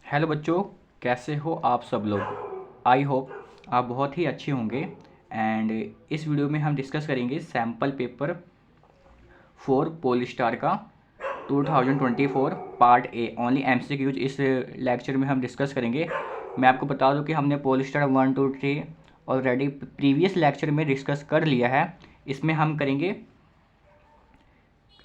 Hello बच्चों, कैसे हो आप सब लोग। आई होप आप बहुत ही अच्छे होंगे। एंड इस वीडियो में हम डिस्कस करेंगे सैम्पल पेपर 4 पोलिस्टार का 2024 पार्ट ए। ओनली एमसीक्यूज इस लेक्चर में हम डिस्कस करेंगे। मैं आपको बता दूं कि हमने पोलिस्टार 1 2 3 ऑलरेडी प्रीवियस लेक्चर में डिस्कस कर लिया है। इसमें हम करेंगे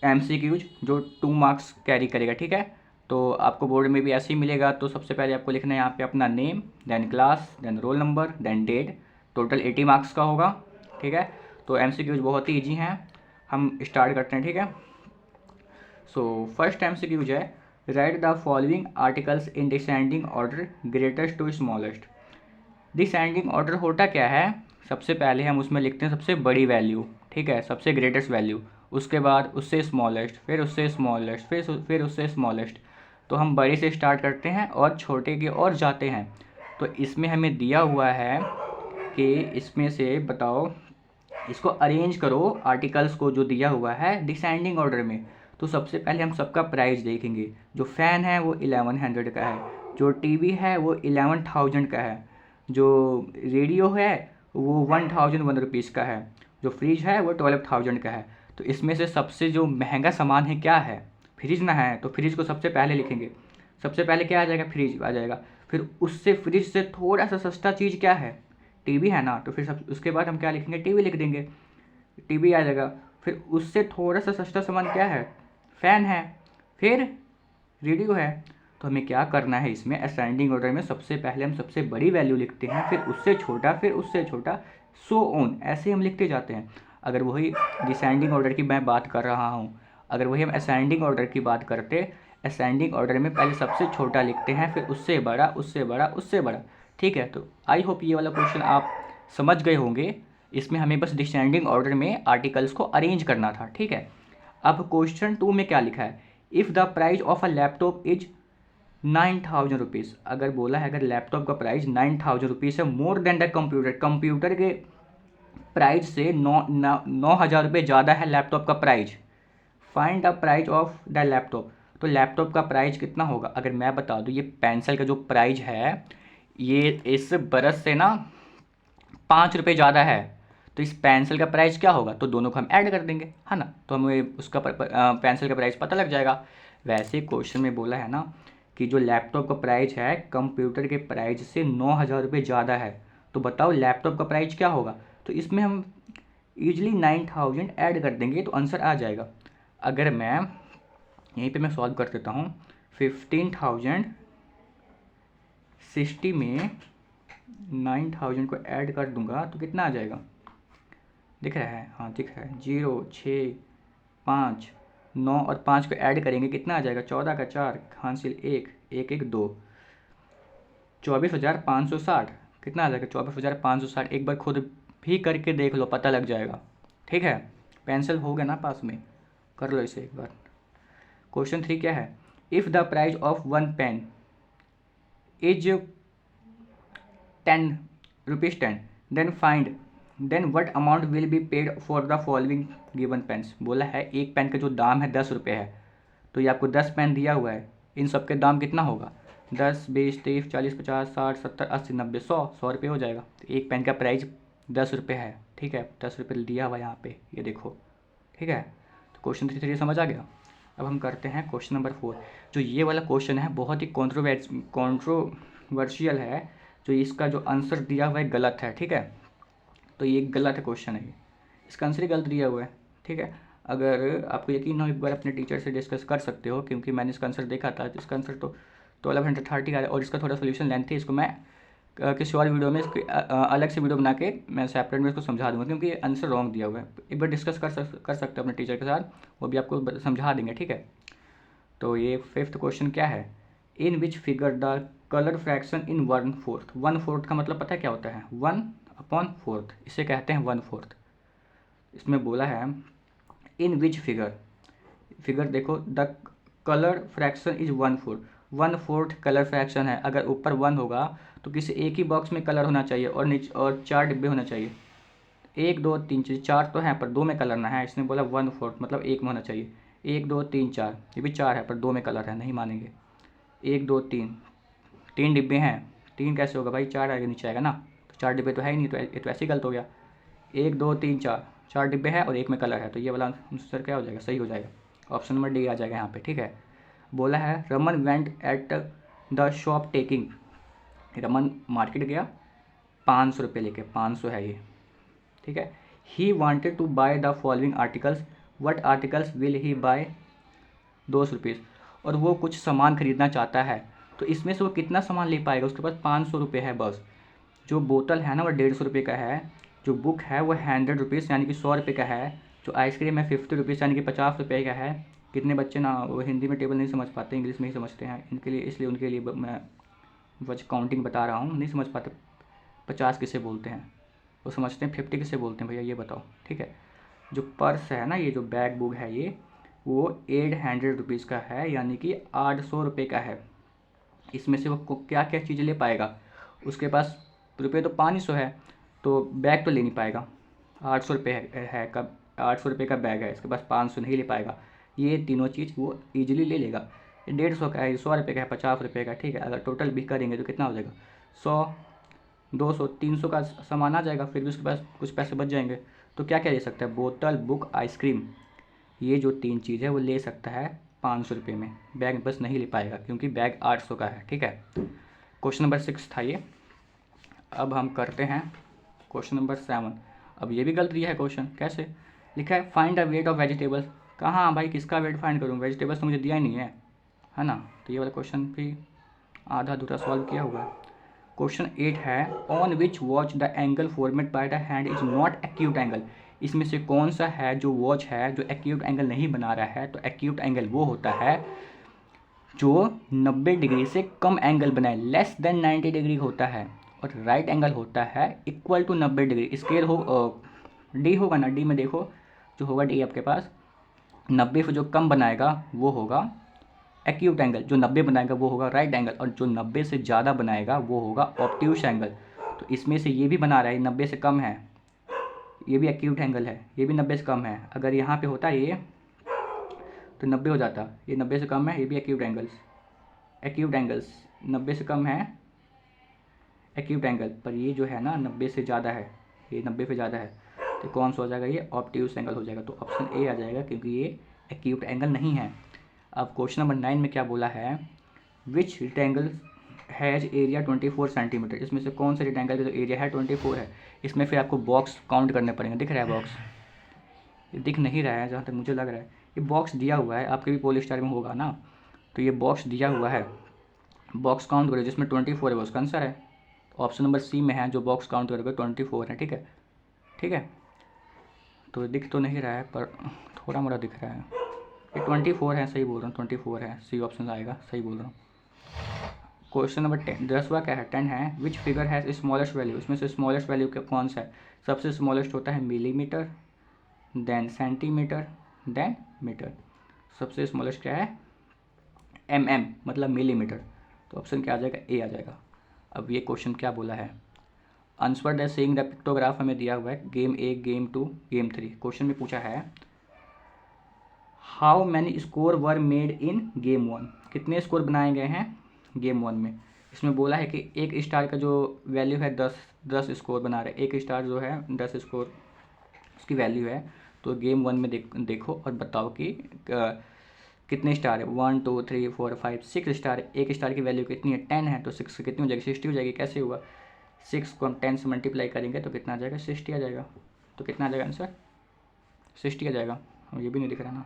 एमसीक्यूज जो 2 मार्क्स कैरी करेगा, ठीक है। तो आपको बोर्ड में भी ऐसे ही मिलेगा। तो सबसे पहले आपको लिखना है यहाँ पे अपना name, then class, then roll number, then date. Total 80 marks का होगा, ठीक है। तो एमसीक्यूज बहुत ही ईजी हैं। हम स्टार्ट करते हैं, ठीक है। सो फर्स्ट एमसीक्यूज है, right the following articles in descending order greatest to smallest. Descending order होता क्या है, सबसे पहले हम उसमें लिखते हैं सबसे बड़ी वैल्यू, ठीक है, सबसे ग्रेटेस्ट वैल्यू, उसके बाद उससे स्मॉलेस्ट, फिर उससे स्मॉलेस्ट, फिर उससे स्मॉलेस्ट। तो हम बड़ी से स्टार्ट करते हैं और छोटे की ओर जाते हैं। तो इसमें हमें दिया हुआ है कि इसमें से बताओ, इसको अरेंज करो आर्टिकल्स को जो दिया हुआ है डिसेंडिंग ऑर्डर में। तो सबसे पहले हम सबका प्राइस देखेंगे। जो फ़ैन है वो 1100 का है, जो टीवी है वो 11,000 का है, जो रेडियो है वो 1001 रुपीज़ का है, जो फ्रिज है वो 12,000 का है। तो इसमें से सबसे जो महंगा सामान है क्या है, फ्रिज ना है। तो फ्रिज को सबसे पहले लिखेंगे। सबसे पहले क्या आ जाएगा, फ्रिज आ जाएगा। फिर उससे फ्रिज से थोड़ा सा सस्ता चीज़ क्या है, टीवी है ना। तो फिर सब उसके बाद हम क्या लिखेंगे, टीवी लिख देंगे, टीवी आ जाएगा। फिर उससे थोड़ा सा सस्ता सामान क्या है, फ़ैन है, फिर रेडियो है। तो हमें क्या करना है, इसमें असेंडिंग ऑर्डर में सबसे पहले हम सबसे बड़ी वैल्यू लिखते हैं, फिर उससे छोटा, फिर उससे छोटा, सो ऑन, ऐसे हम लिखते जाते हैं। अगर वही डिसेंडिंग ऑर्डर की मैं बात कर रहा हूँ, अगर वही हम असेंडिंग ऑर्डर की बात करते, असेंडिंग ऑर्डर में पहले सबसे छोटा लिखते हैं, फिर उससे बड़ा, उससे बड़ा, उससे बड़ा, ठीक है। तो आई होप ये वाला क्वेश्चन आप समझ गए होंगे। इसमें हमें बस डिसेंडिंग ऑर्डर में आर्टिकल्स को अरेंज करना था, ठीक है। अब क्वेश्चन 2 में क्या लिखा है, if the price of a laptop is 9,000 rupees. अगर बोला है, अगर लैपटॉप का प्राइस 9,000 रुपीज़ है, more than the computer, computer के प्राइस से 9,000 रुपये ज़्यादा है लैपटॉप का price. Find the price of the laptop. तो लैपटॉप का प्राइस कितना होगा, अगर मैं बता दूँ, ये पेंसिल का जो प्राइस है ये इस बरस से ना 5 रुपये ज़्यादा है। तो इस पेंसिल का प्राइस क्या होगा, तो दोनों को हम ऐड कर देंगे, है ना। तो हमें उसका पेंसिल का प्राइस पता लग जाएगा। वैसे क्वेश्चन में बोला है ना कि जो लैपटॉप का प्राइस है कंप्यूटर के प्राइस से 9,000 रुपये ज़्यादा है। तो बताओ लैपटॉप का प्राइस क्या होगा। तो इसमें हम ईजिली 9,000 ऐड कर देंगे तो आंसर आ जाएगा। अगर मैं यहीं पे मैं सॉल्व कर देता हूँ, 15,060 में 9,000 को ऐड कर दूंगा तो कितना आ जाएगा, दिख रहा है, हाँ दिख रहा है, 0 6 5 9 और 5 को ऐड करेंगे कितना आ जाएगा, 14 का 4 हासिल 1 1 1 2, 24,560। कितना आ जाएगा, 24,560। एक बार खुद भी करके देख लो, पता लग जाएगा, ठीक है। पेंसिल हो गया ना पास में, कर लो इसे एक बार। क्वेश्चन 3 क्या है, if the price of one pen is 10 rupees 10, then find, then what amount will be paid for the following given pens. बोला है एक पेन का जो दाम है 10 रुपये है। तो ये आपको 10 पेन दिया हुआ है, इन सब के दाम कितना होगा, 10 20 30 40 50 60 70 80 90 100 रुपये हो जाएगा। तो एक पेन का प्राइस 10 रुपये है, ठीक है, 10 रुपये दिया हुआ है यहाँ पे, ये देखो, ठीक है। तो क्वेश्चन 3 समझ आ गया। अब हम करते हैं क्वेश्चन नंबर 4। जो ये वाला क्वेश्चन है बहुत ही कॉन्ट्रोवर्शियल है। जो इसका जो आंसर दिया हुआ है गलत है, ठीक है। तो ये गलत है क्वेश्चन है, ये इसका आंसर ही गलत दिया हुआ है, ठीक है। अगर आपको यकीन हो एक बार अपने टीचर से डिस्कस कर सकते हो, क्योंकि मैंने इसका आंसर देखा था। तो इसका आंसर तो 1230 का है और इसका थोड़ा सोल्यूशन लेंथ है। इसको मैं किसी और वीडियो में इसकी अलग से वीडियो बना के मैं सेपरेट में इसको समझा दूंगा, क्योंकि ये आंसर रॉन्ग दिया हुआ है। एक बार डिस्कस कर सकते हो अपने टीचर के साथ, वो भी आपको समझा देंगे, ठीक है। तो ये 5th क्वेश्चन क्या है, in which figure the colour fraction in 1/4। 1/4 का मतलब पता है क्या होता है, 1/4, इसे कहते हैं 1/4। इसमें बोला है इन विच फिगर, फिगर देखो, the colour fraction is 1/4। 1/4 colour fraction है। अगर ऊपर 1 होगा तो किसी एक ही बॉक्स में कलर होना चाहिए और नीचे और 4 डिब्बे होना चाहिए। 1 2 3 4 तो हैं पर 2 में कलर ना है। इसने बोला 1/4 मतलब 1 में होना चाहिए। 1 2 3 4, ये भी 4 है पर 2 में कलर है, नहीं मानेंगे। 1 2 3 3 डिब्बे हैं, 3 कैसे होगा भाई, 4 आगे नीचे आएगा ना, तो 4 डिब्बे तो है ही नहीं, तो ये तो ऐसे ही गलत हो गया। 1 2 3 4, 4 डिब्बे हैं और एक में कलर है, तो ये वाला आंसर क्या हो जाएगा, सही हो जाएगा, ऑप्शन नंबर डी आ जाएगा यहाँ पे, ठीक है। बोला है Raman went at the shop taking, Raman market गया 500 रुपये लेके, 500 है ये, ठीक है। He wanted to buy the following articles, what articles will he buy, 200 rupees, और वो कुछ सामान खरीदना चाहता है, तो इसमें से वो कितना सामान ले पाएगा, उसके पास 500 रुपये है बस। जो बोतल है ना वो 150 रुपये का है, जो बुक है वो 100 रुपीज़ यानी कि 100 रुपये का है, जो आइसक्रीम है 50 रुपीज़ यानी कि 50 रुपये का है। कितने बच्चे ना वो हिंदी में टेबल नहीं समझ पाते, इंग्लिश में ही समझते हैं, इनके लिए, इसलिए उनके लिए मैं बस काउंटिंग बता रहा हूँ, नहीं समझ पाते 50 किसे बोलते हैं, वो समझते हैं 50 किसे बोलते हैं, भैया ये बताओ, ठीक है। जो पर्स है ना, ये जो बैग बुक है ये, वो 800 रुपीज़ का है यानी कि 800 रुपये का है। इसमें से वो क्या क्या चीज़ें ले पाएगा, उसके पास रुपये तो 500 है, तो बैग तो ले नहीं पाएगा, 800 रुपये है का, 800 रुपये का बैग है, इसके पास 500 नहीं ले पाएगा। ये तीनों चीज़ वो ईजिली ले लेगा। 150 का है, 100 रुपये का है, 50 रुपये का, ठीक है। अगर टोटल भी करेंगे तो कितना हो जाएगा, 100 200 300 का सामान आ जाएगा, फिर भी उसके पास कुछ पैसे बच जाएंगे। तो क्या क्या ले सकता है, बोतल बुक आइसक्रीम, ये जो 3 चीज़ है वो ले सकता है 500 रुपये में, बैग बस नहीं ले पाएगा क्योंकि बैग 800 का है, ठीक है। क्वेश्चन नंबर 6 था ये। अब हम करते हैं क्वेश्चन नंबर 7। अब ये भी गलत दिया है क्वेश्चन, कैसे लिखा है, find the weight of vegetables. कहाँ भाई किसका वेट फाइंड करूँ, वेजिटेबल्स तो मुझे दिया ही नहीं है ना, तो ये वाला क्वेश्चन भी आधा अधूरा सॉल्व किया हुआ है। क्वेश्चन 8 है, on which watch the angle format by the hand is not acute angle. इसमें से कौन सा है जो वॉच है जो एक्यूट एंगल नहीं बना रहा है, तो एक्यूट एंगल वो होता है जो 90 डिग्री से कम एंगल बनाए, लेस देन 90 डिग्री होता है, और राइट एंगल होता है इक्वल टू 90 डिग्री। स्केल हो डी होगा ना, डी में देखो जो होगा डी आपके पास, 90 से जो कम बनाएगा वो होगा एक्यूट एंगल, जो 90 बनाएगा वो होगा राइट एंगल, और जो 90 से ज़्यादा बनाएगा वो होगा ऑब्ट्यूस एंगल। तो इसमें से ये भी बना रहा है 90 से कम है, ये भी एक्यूट एंगल है, ये भी 90 से कम है। अगर यहाँ पे होता ये तो 90 हो जाता, ये 90 से कम है, ये भी एक्यूट एंगल्स 90 से कम है एक्यूट एंगल, पर ये जो है ना 90 से ज़्यादा है, ये 90 से ज़्यादा है, तो कौन सा हो जाएगा, ये ऑब्ट्यूस एंगल हो जाएगा, तो ऑप्शन ए आ जाएगा क्योंकि ये एक्यूट एंगल नहीं है। अब क्वेश्चन नंबर 9 में क्या बोला है, विच रेक्टेंगल हैज़ एरिया 24 सेंटीमीटर। इसमें से कौन सा रेक्टेंगल का जो एरिया है 24 है। इसमें फिर आपको बॉक्स काउंट करने पड़ेंगे, दिख रहा है बॉक्स, ये दिख नहीं रहा है जहाँ तक मुझे लग रहा है, ये बॉक्स दिया हुआ है, आपके भी पॉलीस्टार में होगा ना, तो ये बॉक्स दिया हुआ है, बॉक्स काउंट करो जिसमें 24 है वो उसका आंसर है। ऑप्शन नंबर सी में है, जो बॉक्स काउंट करोगे 24 है, ठीक है, ठीक है। तो दिख तो नहीं रहा है पर थोड़ा मोड़ा दिख रहा है, ये 24 है, सही बोल रहा हूँ, 24 है, सी ऑप्शन आएगा, सही बोल रहा हूँ। क्वेश्चन नंबर 10, 10वां क्या है, 10 है, which figure has smallest value. इसमें से स्मॉलेस्ट वैल्यू कौन सा है, सबसे स्मॉलेस्ट होता है millimetre, then centimetre, then metre. सबसे स्मॉलेस्ट क्या है, mm मतलब मिलीमीटर, तो ऑप्शन क्या आ जाएगा, ए आ जाएगा। अब ये क्वेश्चन क्या बोला है, answer the saying the pictograph हमें दिया हुआ है, गेम 1 गेम 2 गेम 3। क्वेश्चन में पूछा है how many score were made in game 1, कितने स्कोर बनाए गए हैं गेम 1 में। इसमें बोला है कि एक स्टार का जो वैल्यू है 10 स्कोर बना रहे, एक स्टार जो है 10 स्कोर उसकी वैल्यू है। तो गेम 1 में देखो और बताओ कि कितने स्टार है, 1 2 3 4 5 6 स्टार है, एक स्टार की वैल्यू कितनी है 10 है, तो 6 कितनी हो जाएगी 60 हो जाएगी। कैसे हुआ, 6 को हम 10 से मल्टीप्लाई करेंगे तो कितना आ जाएगा 60 आ जाएगा, तो कितना आ जाएगा आंसर 60 आ जाएगा। अब ये भी नहीं दिख रहा ना,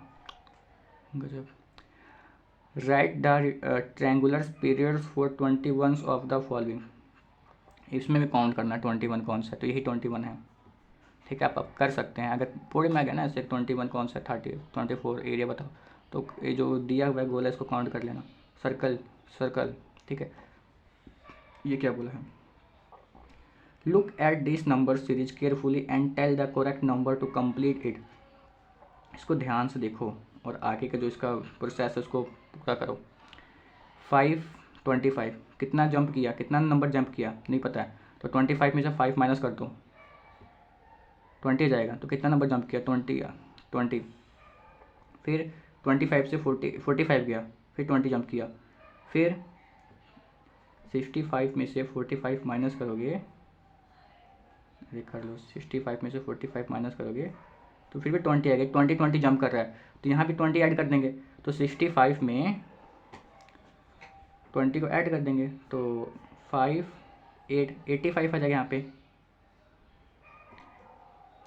गजब। Right the triangular periods for 21 of the following. इसमें भी काउंट करना 21 कौन सा है, तो यही 21 है, ठीक है। आप कर सकते हैं, अगर पूरे में आ गया ना ऐसे 21 कौन सा 30 24 एरिया बताओ, तो ये जो दिया हुआ है गोल है इसको काउंट कर लेना, सर्कल, ठीक है। ये क्या बोला है, look at this number series carefully and tell the correct number to complete it. इसको ध्यान से देखो और आगे का जो इसका प्रोसेस है उसको पूरा करो। 5 कितना जंप किया, कितना नंबर जंप किया नहीं पता है, तो 25 में से 5 माइनस कर दो 20 जाएगा, तो कितना नंबर जंप किया 20। फिर 25 से 45 गया, फिर 20 जंप किया, फिर 65 में से 45 माइनस करोगे, अरे कर लो, 65 में से 45 माइनस करोगे तो फिर भी 20 आएगा, 20 जंप कर रहा है तो यहाँ भी 20 ऐड कर देंगे, तो 65 में 20 को ऐड कर देंगे तो 85 आ जाएगा यहाँ पे।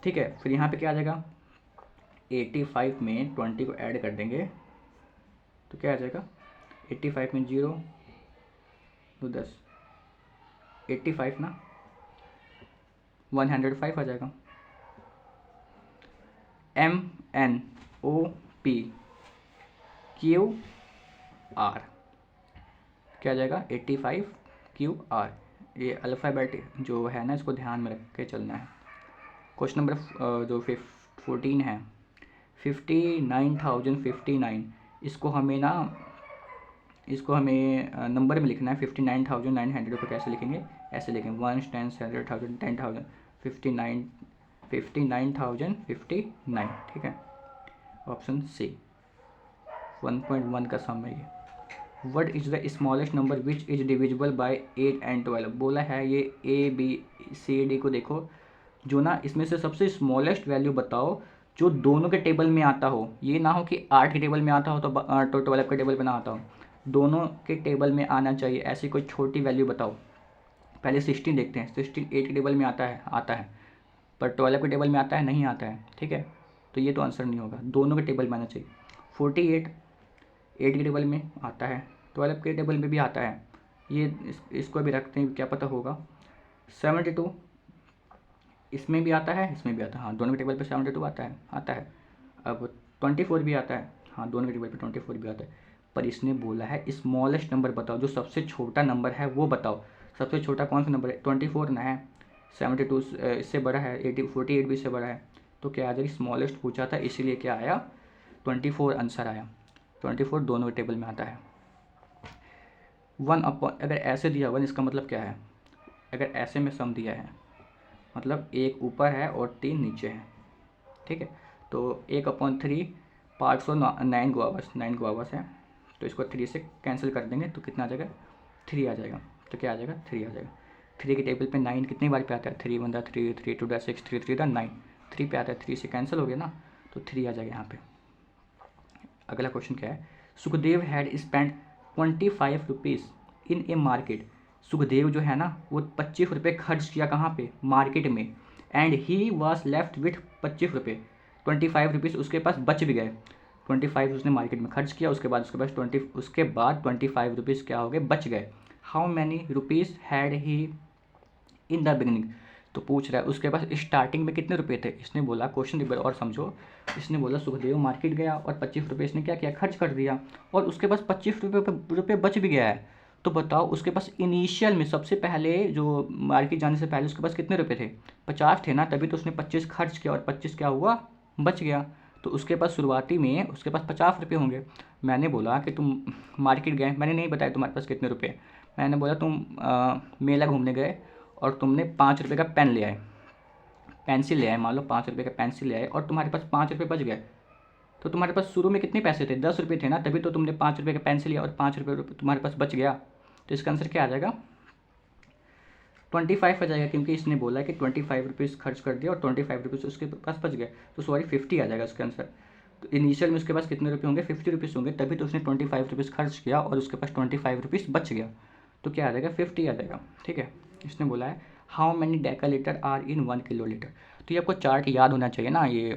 ठीक है, फिर यहाँ पे क्या आ जाएगा, 85 में 20 को ऐड कर देंगे तो क्या आ जाएगा, 85 में 0 2 10, 85 ना 105 आ जाएगा। MNOPQR क्या आ जाएगा, 85 QR। ये अल्फ़ाबेट जो है ना, इसको ध्यान में रख के चलना है। क्वेश्चन नंबर जो 14 है, 59,059, इसको हमें नंबर में लिखना है। 59,900 को कैसे लिखेंगे, ऐसे लिखेंगे 1 10 100,000 10,000 59,059, ठीक है, ऑप्शन सी 1.1 का सम है ये। What is the smallest number which is divisible by 8 and 12। बोला है ये ABCD को देखो, जो ना इसमें से सबसे स्मॉलेस्ट वैल्यू बताओ जो दोनों के टेबल में आता हो। ये ना हो कि 8 के टेबल में आता हो तो 12 के टेबल में ना आता हो, दोनों के टेबल में आना चाहिए। ऐसी कोई छोटी वैल्यू बताओ। पहले 16 देखते हैं, 16 8 के टेबल में आता है पर 12 के टेबल में आता है, नहीं आता है। ठीक है, तो ये तो आंसर नहीं होगा, दोनों के टेबल में आना चाहिए। 48 8 के टेबल में आता है, 12 के टेबल में भी आता है, ये इसको भी रखते हैं, क्या पता होगा। 72 इसमें भी आता है, इसमें भी आता है, हाँ दोनों के टेबल पे 72 आता है। अब 24 भी आता है, हाँ दोनों के टेबल पे 24 भी आता है। पर इसने बोला है स्मॉलेस्ट नंबर बताओ, जो सबसे छोटा नंबर है वो बताओ। सबसे छोटा कौन सा नंबर है, 24 ना है, 72 इससे बड़ा है, 48 भी इससे बड़ा है, तो क्या आ जाएगी, स्मॉलेस्ट पूछा था इसीलिए क्या आया, 24 आंसर आया। 24 दोनों के टेबल में आता है। 1 अपॉन, अगर ऐसे दिया हुआ इसका मतलब क्या है, अगर ऐसे में सम दिया है मतलब एक ऊपर है और 3 नीचे है। ठीक है, तो 1/3 9 गुआवास है, तो इसको 3 से कैंसिल कर देंगे तो कितना आ जाएगा, 3 आ जाएगा। तो क्या आ जाएगा, 3 आ जाएगा। 3 के टेबल पे 9 कितनी बार पे आता है, 3 1 3 3 2 6 3 3 9, 3 पे आता है, 3 से कैंसिल हो गया ना, तो 3 आ जाएगा यहाँ पे। अगला क्वेश्चन क्या है, Sukhdev had spend 25 rupees in A market. Sukhdev जो है ना वो 25 रुपये खर्च किया कहाँ पे, मार्केट में, and he was left with 25 रुपये, 25 रुपीज़ उसके पास बच भी गए। 25 उसने मार्केट में खर्च किया, उसके बाद उसके बाद 25 रुपीज़ क्या हो गए, बच गए। How many rupees had he in the beginning. तो पूछ रहा है उसके पास स्टार्टिंग में कितने रुपए थे। इसने बोला, क्वेश्चन एक बार और समझो, इसने बोला सुखदेव मार्केट गया और 25 रुपये इसने क्या किया, खर्च कर दिया, और उसके पास 25 रुपये बच भी गया है। तो बताओ उसके पास इनिशियल में सबसे पहले जो मार्केट जाने से पहले उसके पास कितने रुपए थे, 50 थे ना, तभी तो उसने 25 खर्च किया और 25 क्या हुआ, बच गया। तो उसके पास शुरुआती में उसके पास 50 रुपये होंगे। मैंने बोला कि तुम मार्केट गए, मैंने नहीं बताया तुम्हारे पास कितने रुपये, मैंने बोला तुम मेला घूमने गए और तुमने 5 रुपये का पेन ले आए, पेंसिल ले आए, मान लो 5 रुपये का पेंसिल ले आए और तुम्हारे पास 5 रुपये बच गए। तो तुम्हारे पास शुरू में कितने पैसे थे, 10 रुपये थे ना, तभी तो तुमने 5 रुपये का पेंसिल लिया और 5 रुपये तुम्हारे पास बच गया। तो इसका आंसर क्या आ जाएगा, 25 आ जाएगा, क्योंकि इसने बोला कि 25 रुपीज़ खर्च कर दिया और 25 रुपीज़ उसके पास बच गए, तो सॉरी 50 आ जाएगा उसका आंसर। तो इनिशियल में उसके पास कितने रुपये होंगे, 50 रुपीज़ होंगे, तभी तो उसने 25 रुपीज़ खर्च किया और उसके पास 25 रुपीज़ बच गया, तो क्या आ जाएगा, 50 आ जाएगा। ठीक है, इसने बोला है how many decalitre are in 1 kilolitre. तो ये आपको चार्ट याद होना चाहिए ना, ये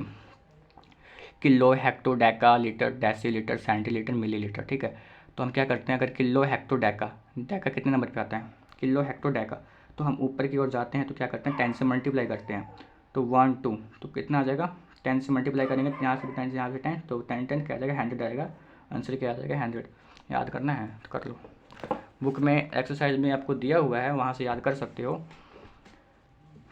kilo, hecto, deca litre, decilitre, centilitre, millilitre. ठीक है, तो हम क्या करते हैं, अगर किलो, हेक्टो, डेका, डेका कितने नंबर पे आता है, किलो, हेक्टो, डेका, तो हम ऊपर की ओर जाते हैं तो क्या करते हैं, 10 से मल्टीप्लाई करते हैं, तो 1 2, तो कितना आ जाएगा, 10 से मल्टीप्लाई करेंगे, यहाँ से भी 10 यहाँ से 10, तो 10 क्या आ जाएगा, 100 आएगा। आंसर क्या आ जाएगा, 100। याद करना है तो कर लो, बुक में एक्सरसाइज में आपको दिया हुआ है, वहाँ से याद कर सकते हो।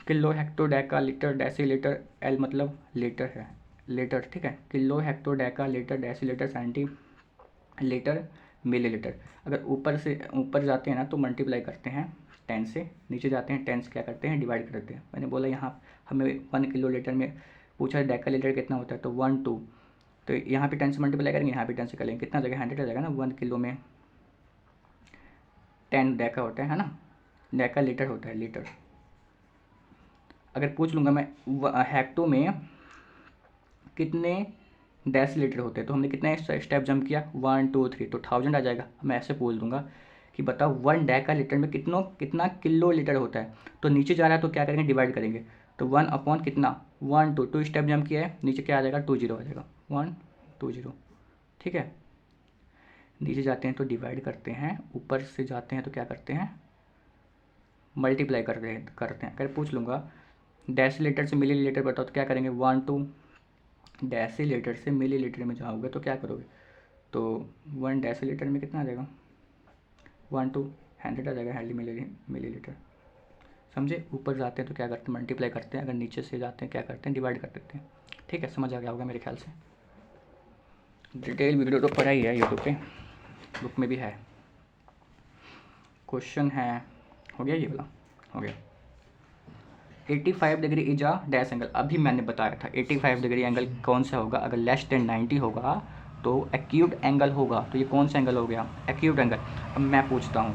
Kilo, hecto, deca litre, decilitre, L मतलब लीटर है, लीटर। ठीक है, kilo, hecto, deca litre, decilitre, centilitre, millilitre. अगर ऊपर जाते हैं ना तो मल्टीप्लाई करते हैं 10 से, नीचे जाते हैं 10 से क्या करते हैं, डिवाइड करते हैं। मैंने बोला यहाँ हमें 1 किलो लीटर में पूछा है डेका लीटर कितना होता है, तो 1 2, तो यहाँ भी 10 से मल्टीप्लाई करेंगे, यहाँ भी 10 से करेंगे, कितना आ जाएगा, 100 आ जाएगा ना 1 किलो में। 10 डेका होता है ना, डेका लीटर होता है, लीटर। अगर पूछ लूँगा मैं हेक्टो में कितने डेसीलीटर होते हैं, तो हमने कितने स्टेप जंप किया, 1 2 3, तो 1000 आ जाएगा। मैं ऐसे पूछ दूंगा कि बताओ 1 डेका लीटर में कितना किलो लीटर होता है, तो नीचे जा रहा है तो क्या करेंगे, डिवाइड करेंगे। तो 1 अपॉन कितना, 1 2 स्टेप जंप किया है, नीचे क्या आ जाएगा, 20 आ जाएगा, 120। ठीक है, नीचे जाते हैं तो डिवाइड करते हैं, ऊपर से जाते हैं तो क्या करते हैं, मल्टीप्लाई करते हैं। अगर पूछ लूँगा डेसीलीटर से मिलीलीटर बताओ तो क्या करेंगे, 1 2, डेसीलीटर से मिलीलीटर में जाओगे तो क्या करोगे, तो 1 डेसीलीटर में कितना आ जाएगा, 1 2 100 आ जाएगा, 100 मिलीलीटर। समझे, यूपर जाते हैं तो क्या करते हैं, मल्टीप्लाई करते हैं, अगर नीचे से जाते हैं क्या करते हैं, डिवाइड कर देते हैं। ठीक है, समझ आ गया होगा मेरे ख्याल से। डिटेल वीडियो तो पढ़ा ही है यूट्यूब पे, बुक में भी है। क्वेश्चन है, हो गया ये वाला, हो गया। 85 degree is a dash angle, अभी मैंने बताया था 85 डिग्री एंगल कौन सा होगा, अगर लेस देन 90 होगा तो एक्यूट एंगल होगा। तो ये कौन सा एंगल हो गया, एक्यूट एंगल। अब मैं पूछता हूँ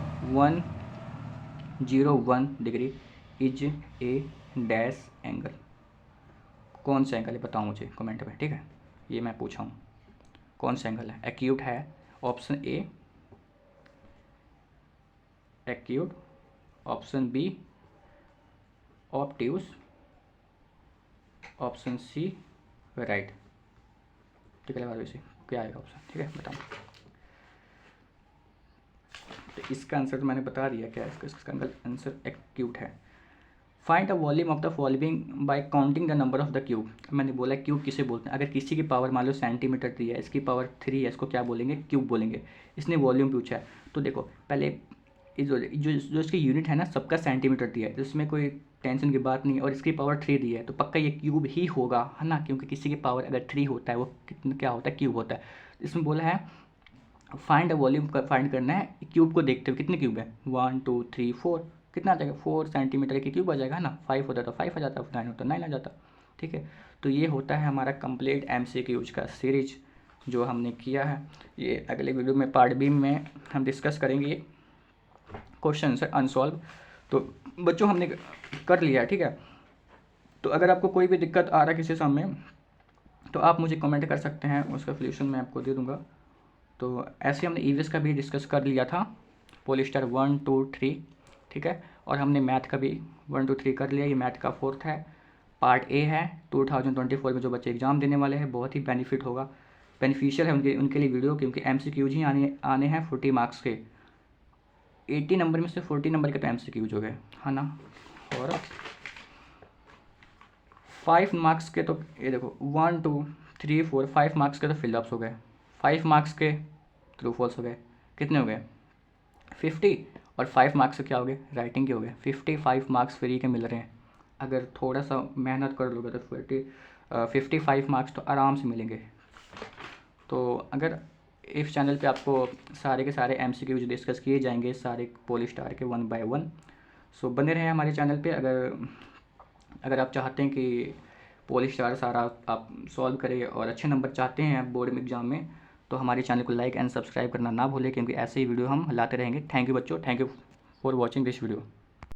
101 degree is a dash angle, कौन सा एंगल है बताओ मुझे कमेंट में। ठीक है, ये मैं पूछा हूँ कौन सा एंगल है, एक्यूट है, option A acute, option B obtuse, option C right. ठीक है, लगा वैसे क्या आएगा ऑप्शन, ठीक है बताओ। तो इसका आंसर तो मैंने बता दिया क्या है इसका आंसर एक्यूट है। Find the volume of the following bye counting the number of the cube. मैंने बोला क्यूब किसे बोलते हैं, अगर किसी की पावर मान लो सेंटीमीटर दी है, इसकी पावर 3 है, इसको क्या बोलेंगे, क्यूब बोलेंगे। इसने वॉल्यूम पूछा है, तो देखो पहले जो इसकी यूनिट है ना, सबका सेंटीमीटर दिया है, तो इसमें कोई टेंशन की बात नहीं है। और इसकी पावर 3 दी है तो पक्का ये क्यूब ही होगा, है ना, क्योंकि किसी की पावर अगर 3 होता है वो कितना क्या होता है, क्यूब होता है। इसमें बोला है फाइंड द वॉल्यूम फाइंड करना है, क्यूब को देखते हुए कितने क्यूब है, 1 2 3 4, कितना आ जाएगा, 4 सेंटीमीटर की क्यूब आ जाएगा ना। 5 होता तो 5 आ जाता, 9 होता 9 आ जाता। ठीक है, तो ये होता है हमारा कंप्लीट MCQs का सीरीज जो हमने किया है। ये अगले वीडियो में पार्ट बी में हम डिस्कस करेंगे क्वेश्चन आंसर अनसॉल्व। तो बच्चों हमने कर लिया है। ठीक है, तो अगर आपको कोई भी दिक्कत आ रहा है किसी सम में तो आप मुझे कमेंट कर सकते हैं, उसका सोल्यूशन मैं आपको दे दूँगा। तो ऐसे हमने EVS का भी डिस्कस कर लिया था, पोलिस्टर 1 2 3। ठीक है, और हमने मैथ का भी 1 2 3 कर लिया, ये मैथ का 4th है, पार्ट ए है। 2024 में जो बच्चे एग्ज़ाम देने वाले हैं बहुत ही बेनिफिट होगा, बेनिफिशियल है उनके लिए वीडियो, क्योंकि MCQs ही आने हैं 40 मार्क्स के। 80 नंबर में से 40 नंबर के तो MCQs हो गए, है ना। और 5 मार्क्स के तो ये देखो 1 2 3 4 5 मार्क्स के तो फिलअप्स हो गए, 5 मार्क्स के ट्रू फॉल्स हो गए, कितने हो गए 50। और 5 मार्क्स के क्या हो गए, राइटिंग के हो गए। 55 मार्क्स फ्री के मिल रहे हैं, अगर थोड़ा सा मेहनत कर लोगे तो 55 मार्क्स तो आराम से मिलेंगे। तो अगर इस चैनल पे आपको सारे के सारे MCQs डिस्कस किए जाएंगे, सारे पोलिस्टार के 1 by 1। सो बने रहें हमारे चैनल पे। अगर आप चाहते हैं कि पोलिस्टार सारा आप सॉल्व करें और अच्छे नंबर चाहते हैं बोर्ड में एग्ज़ाम में, तो हमारे चैनल को लाइक एंड सब्सक्राइब करना ना भूलें, क्योंकि ऐसे ही वीडियो हम लाते रहेंगे। थैंक यू बच्चों, thank you for watching this video.